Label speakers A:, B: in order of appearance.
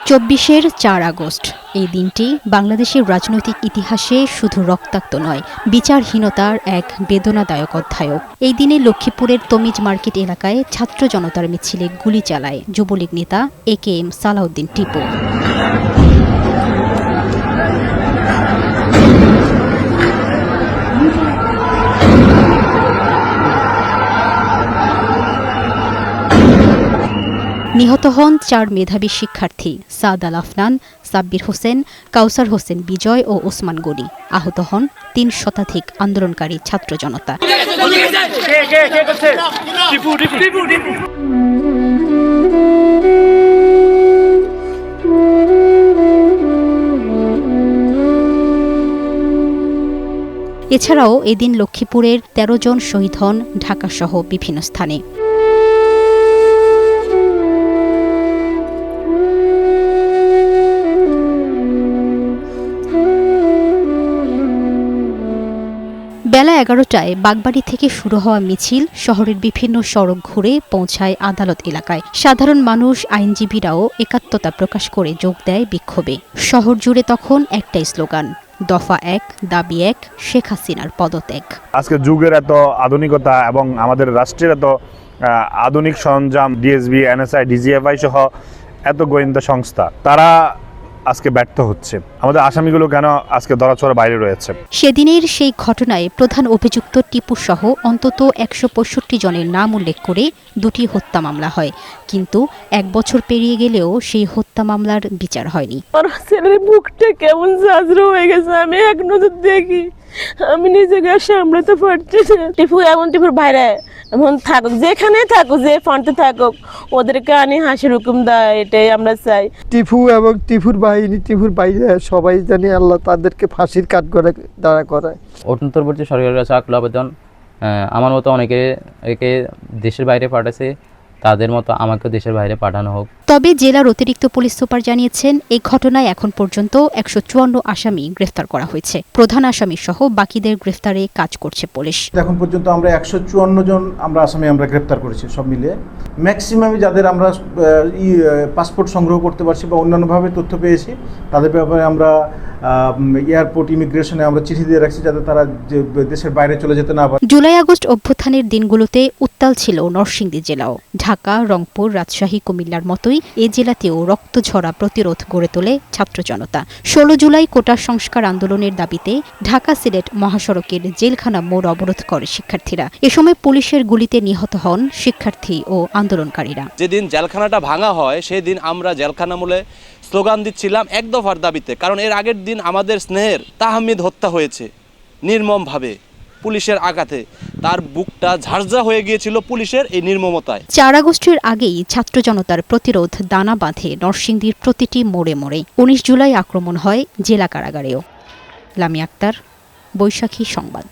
A: ২৪-এর ৪ August এই দিনটি বাংলাদেশের রাজনৈতিক ইতিহাসে শুধু রক্তাক্ত নয়, বিচারহীনতার এক বেদনাদায়ক অধ্যায়ও। এই দিনে লক্ষ্মীপুরের তমিজ মার্কেট এলাকায় ছাত্র জনতার মিছিলে গুলি চালায় যুবলীগ নেতা AKM সালাউদ্দিন টিপু। নিহত হন ৪ মেধাবী শিক্ষার্থী সাদ আল আফনান, সাব্বির হোসেন, কাউসার হোসেন বিজয় ও ওসমান গনি। আহত হন ৩ শতাধিক আন্দোলনকারী ছাত্র জনতা। এছাড়াও এদিন লক্ষ্মীপুরের ১৩ জন শহীদ হন ঢাকাসহ বিভিন্ন স্থানে। বেলা ১১টায় বাগবাড়ি থেকে শুরু হওয়া মিছিল শহরের বিভিন্ন সড়ক ঘুরে পৌঁছায় আদালত এলাকায়। সাধারণ মানুষ, আইনজীবীরাও একাত্মতা প্রকাশ করে যোগ দেয় বিক্ষোভে। শহর জুড়ে তখন একটাই স্লোগান, দফা ১, দাবি ১, শেখ হাসিনার পদত্যাগ।
B: আজকে যুগের এত আধুনিকতা এবং আমাদের রাষ্ট্রের এত আধুনিক সরঞ্জাম, ডিএসবি, NSI, DGFI সহ এত গোয়েন্দা সংস্থা, তারা আজকে ব্যর্থ হচ্ছে। আমাদের আসামিগুলো কেন আজকে ধরাছোঁয়ার বাইরে রয়েছে?
A: সেদিনের সেই ঘটনায় প্রধান অভিযুক্ত টিপু সহ অন্তত ১৬৫ জনের নাম উল্লেখ করে ২টি হত্যা মামলা হয়, কিন্তু ১ বছর পেরিয়ে গেলেও সেই হত্যা মামলার বিচার হয়নি।
C: আমার ছেলের মুখটা কেমন ঝাঁঝরা হয়ে গেছে, আমি এক নজর দেখি, আমি নিজেকে সামলাতে পারছি না। টিপু এমন টিপুর বাইরে এমন থাকুক, যেখানে থাকুক, যে ফ্রন্টে থাকুক, ওদেরকে আনি হাসির হুকুম দেয়, এটাই আমরা চাই।
D: টিপু এবং টিপুর বাহিনী, টিপুর বাইরে সবাই জানি আল্লাহ তাদেরকে ফাঁসির কাঠ করে দাঁড়া করায়।
E: অন্তর্বর্তী সরকারের কাছে আকুল আবেদন, আমার মতো একে দেশের বাইরে পাঠাচ্ছে, তাদের মতো আমাকে দেশের বাইরে পাঠানো হোক।
A: তবে জেলার অতিরিক্ত পুলিশ সুপার জানিয়েছেন, এই ঘটনায় এখন পর্যন্ত ১৫৪ আসামি গ্রেফতার করা হয়েছে। প্রধান আসামি সহ বাকিদের গ্রেফতারে কাজ করছে পুলিশ।
F: এখন পর্যন্ত আমরা ১৫৪ জন আসামি গ্রেফতার করেছি সব মিলে। ম্যাক্সিমামই যাদের আমরা পাসপোর্ট সংগ্রহ করতে পারছি বা অন্যান্যভাবে তথ্য পেয়েছি, তাদের ব্যাপারে আমরা এয়ারপোর্ট, ইমিগ্রেশনে আমরা চিঠি দিয়ে রাখছি যাতে তারা দেশের বাইরে চলে যেতে না পারে।
A: জুলাই আগস্ট অভ্যুত্থানের দিনগুলোতে উত্তাল ছিল নরসিংদী জেলাও। ঢাকা, রংপুর, রাজশাহী, কুমিল্লার মতোই এ জেলাতেও রক্তঝরা প্রতিরোধ গড়ে তোলে ছাত্র জনতা। ১৬ জুলাই কোটা সংস্কার আন্দোলনের দাবিতে ঢাকা সিলেট মহাসড়কের জেলখানা মোড় অবরোধ করে শিক্ষার্থীরা। এ সময় পুলিশের গুলিতে নিহত হন শিক্ষার্থী ও আন্দোলনকারীরা।
G: যেদিন জেলখানাটা ভাঙা হয় সেদিন আমরা জেলখানা মূলে স্লোগান দিচ্ছিলাম ১ দফার দাবিতে, কারণ এর আগের দিন আমাদের স্নেহের তাহমিদ হত্যা হয়েছে নির্মমভাবে পুলিশের আঘাতে। তার বুকটা ঝাঁঝরা হয়ে গিয়েছিল পুলিশের এই নির্মমতায়। ৪
A: আগস্টের আগেই ছাত্র জনতার প্রতিরোধ দানা বাঁধে নরসিংদীর প্রতিটি মোড়ে মোড়ে। ১৯ জুলাই আক্রমণ হয় জেলা কারাগারেও। লামি আক্তার, বৈশাখী সংবাদ।